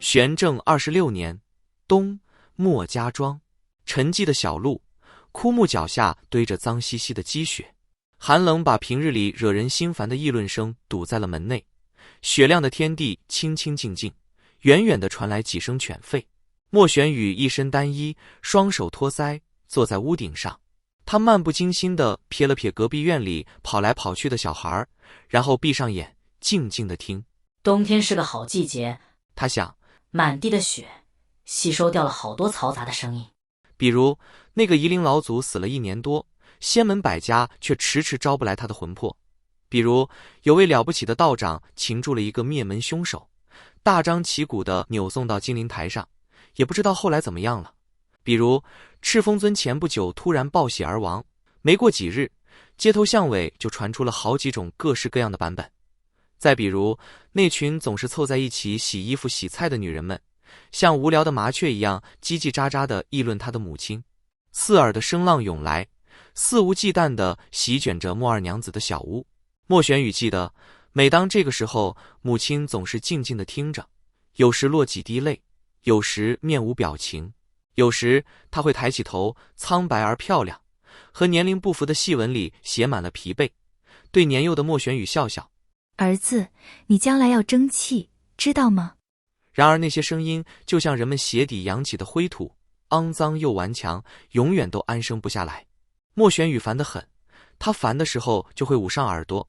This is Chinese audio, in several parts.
玄正26年冬，莫家庄，沉寂的小路，枯木脚下堆着脏兮兮的积雪，寒冷把平日里惹人心烦的议论声堵在了门内。雪亮的天地清清静静，远远地传来几声犬吠。莫玄羽一身单衣，双手托腮，坐在屋顶上。他漫不经心地瞥了瞥隔壁院里跑来跑去的小孩，然后闭上眼，静静地听。冬天是个好季节，他想，满地的雪吸收掉了好多嘈杂的声音。比如那个夷陵老祖死了1年多，仙门百家却迟迟招不来他的魂魄；比如有位了不起的道长擒住了一个灭门凶手，大张旗鼓地扭送到金陵台上，也不知道后来怎么样了；比如赤峰尊前不久突然暴喜而亡，没过几日，街头巷尾就传出了好几种各式各样的版本。再比如那群总是凑在一起洗衣服洗菜的女人们，像无聊的麻雀一样叽叽喳喳地议论她的母亲。刺耳的声浪涌来，肆无忌惮地席卷着莫二娘子的小屋。莫玄羽记得，每当这个时候，母亲总是静静地听着，有时落几滴泪，有时面无表情，有时她会抬起头，苍白而漂亮，和年龄不符的细纹里写满了疲惫，对年幼的莫玄羽笑笑：“儿子，你将来要争气，知道吗？”然而那些声音就像人们鞋底扬起的灰土，肮脏又顽强，永远都安生不下来。莫玄羽烦得很，他烦的时候就会捂上耳朵，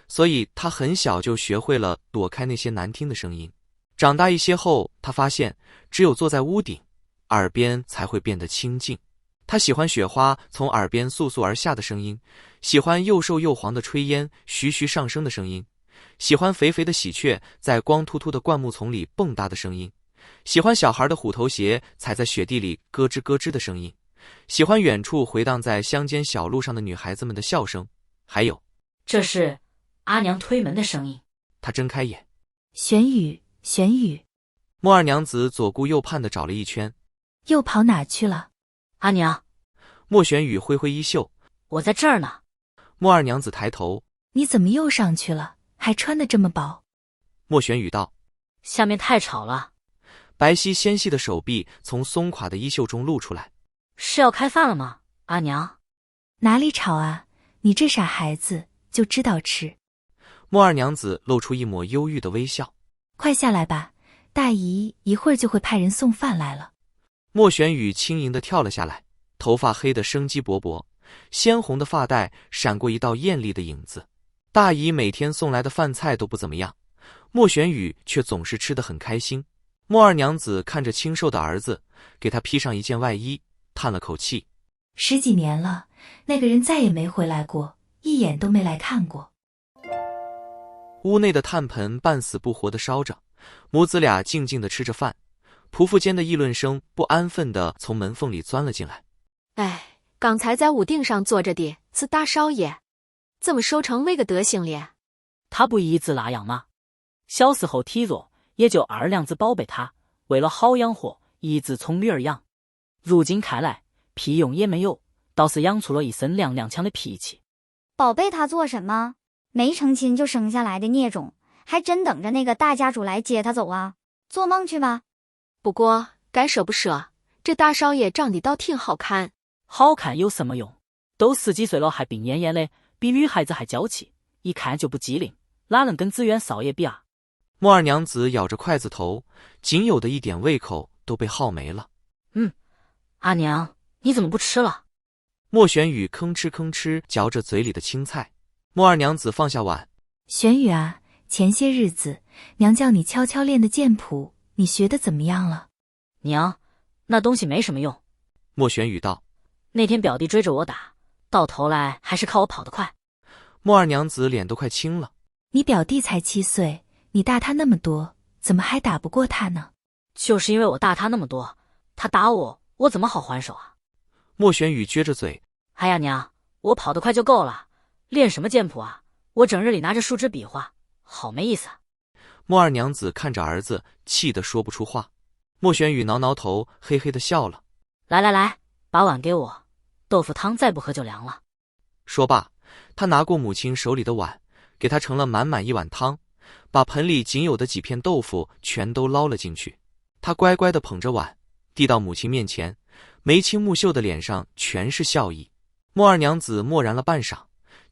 所以他很小就学会了躲开那些难听的声音。长大一些后，他发现只有坐在屋顶，耳边才会变得清静。他喜欢雪花从耳边簌簌而下的声音，喜欢又瘦又黄的炊烟徐徐上升的声音，喜欢肥肥的喜鹊在光秃秃的灌木丛里蹦跶的声音，喜欢小孩的虎头鞋踩在雪地里咯吱咯吱的声音，喜欢远处回荡在乡间小路上的女孩子们的笑声，还有，这是阿娘推门的声音。他睁开眼，玄羽，玄羽。莫二娘子左顾右盼地找了一圈，又跑哪去了？阿娘。莫玄羽挥挥衣袖，我在这儿呢。莫二娘子抬头，你怎么又上去了？还穿得这么薄？莫玄羽道，下面太吵了。白皙纤细的手臂从松垮的衣袖中露出来。是要开饭了吗，阿娘？哪里吵啊，你这傻孩子就知道吃。莫二娘子露出一抹忧郁的微笑，快下来吧，大姨一会儿就会派人送饭来了。莫玄羽轻盈地跳了下来，头发黑得生机勃勃，鲜红的发带闪过一道艳丽的影子。大姨每天送来的饭菜都不怎么样，莫玄羽却总是吃得很开心。莫二娘子看着清瘦的儿子，给他披上一件外衣，叹了口气10几年了，那个人再也没回来过，一眼都没来看过。屋内的炭盆半死不活地烧着，母子俩静静地吃着饭，仆妇间的议论声不安分地从门缝里钻了进来。哎，刚才在屋顶上坐着的是大少爷，怎么收成那个德行咧？他不一直那样吗？小时候体弱，也就二娘子宝贝他，为了好养活，一直宠女儿养。如今看来，屁用也没有，倒是养出了一身踉踉跄的脾气。宝贝他做什么？没成亲就生下来的孽种，还真等着那个大家主来接他走啊？做梦去吧。不过该说不说，这大少爷长得倒挺好看。好看有什么用？都10几岁了还病恹恹的，比女孩子还娇气，一看就不机灵，哪能跟紫渊少爷比啊？莫二娘子咬着筷子头，仅有的一点胃口都被耗没了。阿娘，你怎么不吃了？莫玄羽吭哧吭哧嚼着嘴里的青菜。莫二娘子放下碗，玄羽啊，前些日子娘叫你悄悄练的剑谱，你学得怎么样了？娘，那东西没什么用。莫玄羽道，那天表弟追着我打，到头来还是靠我跑得快。莫二娘子脸都快青了。你表弟才7岁，你大他那么多，怎么还打不过他呢？就是因为我大他那么多，他打我，我怎么好还手啊？莫玄羽撅着嘴，哎呀娘，我跑得快就够了，练什么剑谱啊？我整日里拿着树枝比划，好没意思啊。莫二娘子看着儿子，气得说不出话。莫玄羽挠挠头，嘿嘿地笑了。来来来，把碗给我，豆腐汤再不喝就凉了。说罢，他拿过母亲手里的碗，给她盛了满满一碗汤，把盆里仅有的几片豆腐全都捞了进去。他乖乖地捧着碗，递到母亲面前，眉清目秀的脸上全是笑意。莫二娘子默然了半晌，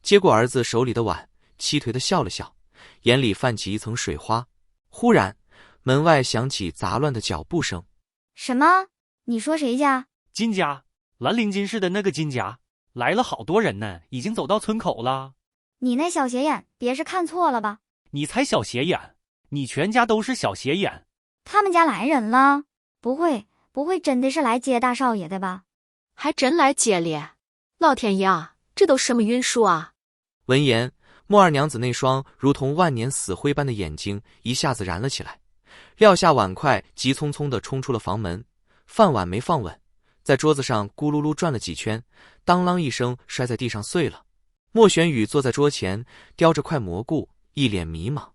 接过儿子手里的碗，凄颓地笑了笑，眼里泛起一层水花。忽然，门外响起杂乱的脚步声。什么？你说谁家？金家，兰陵金氏的那个金家，来了好多人呢，已经走到村口了。你那小斜眼，别是看错了吧？你才小斜眼，你全家都是小斜眼。他们家来人了？不会真的是来接大少爷的吧？还真来接咧！老天爷啊，这都什么运数啊！闻言，莫二娘子那双如同万年死灰般的眼睛一下子燃了起来，撂下碗筷，急匆匆地冲出了房门。饭碗没放稳，在桌子上咕噜噜转了几圈，当啷一声摔在地上碎了。莫玄羽坐在桌前，叼着块蘑菇，一脸迷茫。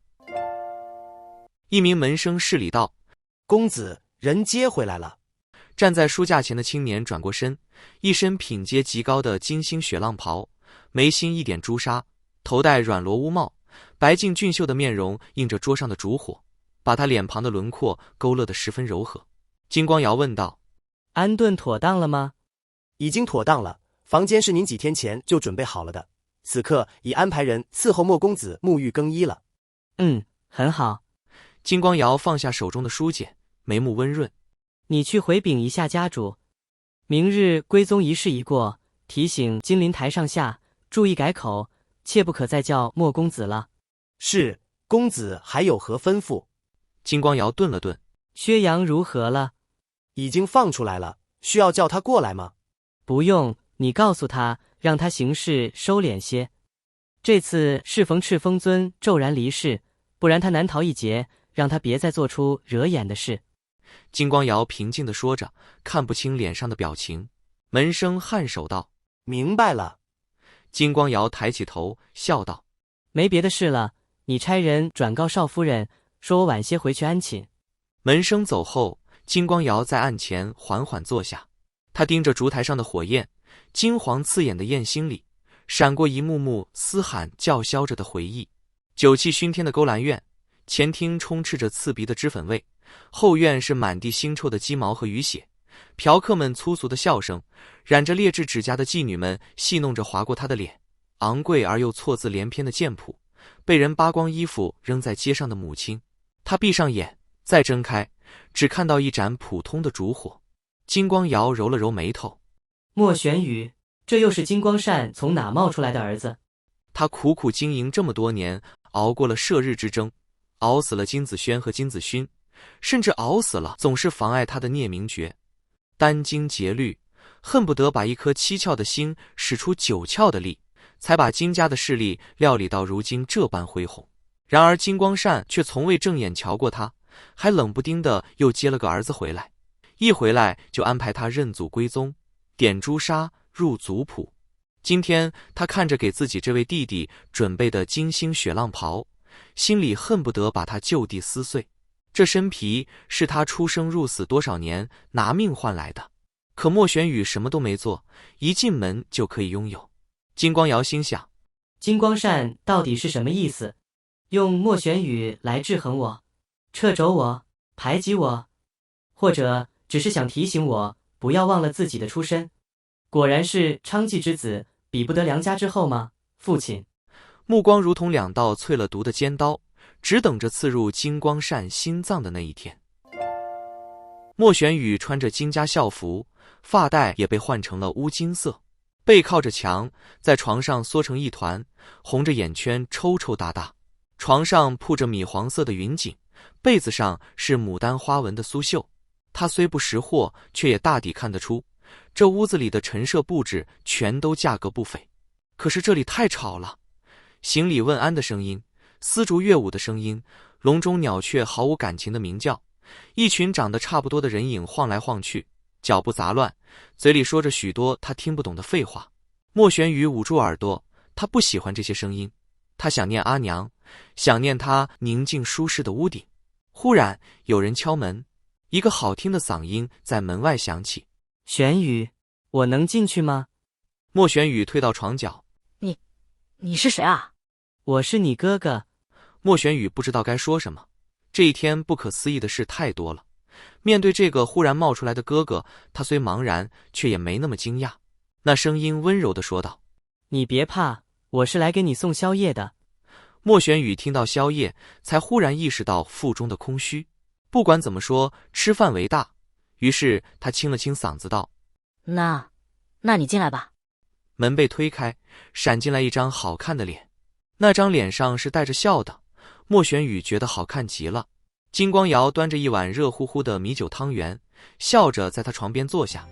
一名门生施礼道：“公子，人接回来了。”站在书架前的青年转过身，一身品阶极高的金星雪浪袍，眉心一点朱砂，头戴软罗乌帽，白净俊秀的面容映着桌上的烛火，把他脸庞的轮廓勾勒得十分柔和。金光瑶问道：“安顿妥当了吗？”“已经妥当了，房间是您几天前就准备好了的，此刻已安排人伺候莫公子沐浴更衣了。”“很好。”金光瑶放下手中的书简，眉目温润。“你去回禀一下家主，明日归宗仪式一过，提醒金陵台上下注意改口，切不可再叫莫公子了。”“是，公子还有何吩咐？”金光瑶顿了顿。“薛洋如何了？”“已经放出来了，需要叫他过来吗？”“不用，你告诉他，让他行事收敛些。这次适逢赤峰尊骤然离世，不然他难逃一劫，让他别再做出惹眼的事。”金光瑶平静地说着，看不清脸上的表情。门生颔首道：“明白了。”金光瑶抬起头，笑道：“没别的事了，你差人转告少夫人，说我晚些回去安寝。”门生走后，金光瑶在案前缓缓坐下，他盯着烛台上的火焰，金黄刺眼的焰星里闪过一幕幕嘶喊叫嚣着的回忆。酒气熏天的勾栏院，前厅充斥着刺鼻的脂粉味，后院是满地腥臭的鸡毛和鱼血，嫖客们粗俗的笑声，染着劣质指甲的妓女们戏弄着划过他的脸，昂贵而又错字连篇的剑谱，被人扒光衣服扔在街上的母亲。他闭上眼，再睁开，只看到一盏普通的烛火。金光瑶揉了揉眉头：“莫玄羽，这又是金光善从哪冒出来的儿子？”他苦苦经营这么多年，熬过了射日之争，熬死了金子轩和金子勋，甚至熬死了总是妨碍他的聂明珏。殚精竭虑，恨不得把一颗七窍的心使出九窍的力，才把金家的势力料理到如今这般恢宏。然而金光善却从未正眼瞧过他，还冷不丁的又接了个儿子回来，一回来就安排他认祖归宗，点朱砂入族谱。今天他看着给自己这位弟弟准备的金星雪浪袍，心里恨不得把他就地撕碎。这身皮是他出生入死多少年拿命换来的，可莫玄羽什么都没做，一进门就可以拥有。金光瑶心想，金光善到底是什么意思？用莫玄羽来制衡我，掣肘我，排挤我，或者只是想提醒我不要忘了自己的出身？果然是娼妓之子，比不得良家之后吗？父亲目光如同两道淬了毒的尖刀，只等着刺入金光善心脏的那一天。莫玄羽穿着金家校服，发带也被换成了乌金色，背靠着墙，在床上缩成一团，红着眼圈抽抽搭搭。床上铺着米黄色的云锦，被子上是牡丹花纹的苏绣。他虽不识货，却也大抵看得出，这屋子里的陈设布置全都价格不菲。可是这里太吵了，行礼问安的声音，丝竹乐舞的声音，笼中鸟雀毫无感情的鸣叫，一群长得差不多的人影晃来晃去，脚步杂乱，嘴里说着许多他听不懂的废话。莫玄羽捂住耳朵，他不喜欢这些声音，他想念阿娘，想念他宁静舒适的屋顶。忽然有人敲门，一个好听的嗓音在门外响起：“玄羽，我能进去吗？”莫玄羽退到床角：“你是谁啊？”“我是你哥哥。”莫玄羽不知道该说什么，这一天不可思议的事太多了。面对这个忽然冒出来的哥哥，他虽茫然，却也没那么惊讶。那声音温柔地说道：“你别怕，我是来给你送宵夜的。”莫玄宇听到宵夜，才忽然意识到腹中的空虚。不管怎么说，吃饭为大，于是他清了清嗓子道：“那你进来吧。”门被推开，闪进来一张好看的脸，那张脸上是带着笑的。莫玄宇觉得好看极了。金光瑶端着一碗热乎乎的米酒汤圆，笑着在他床边坐下。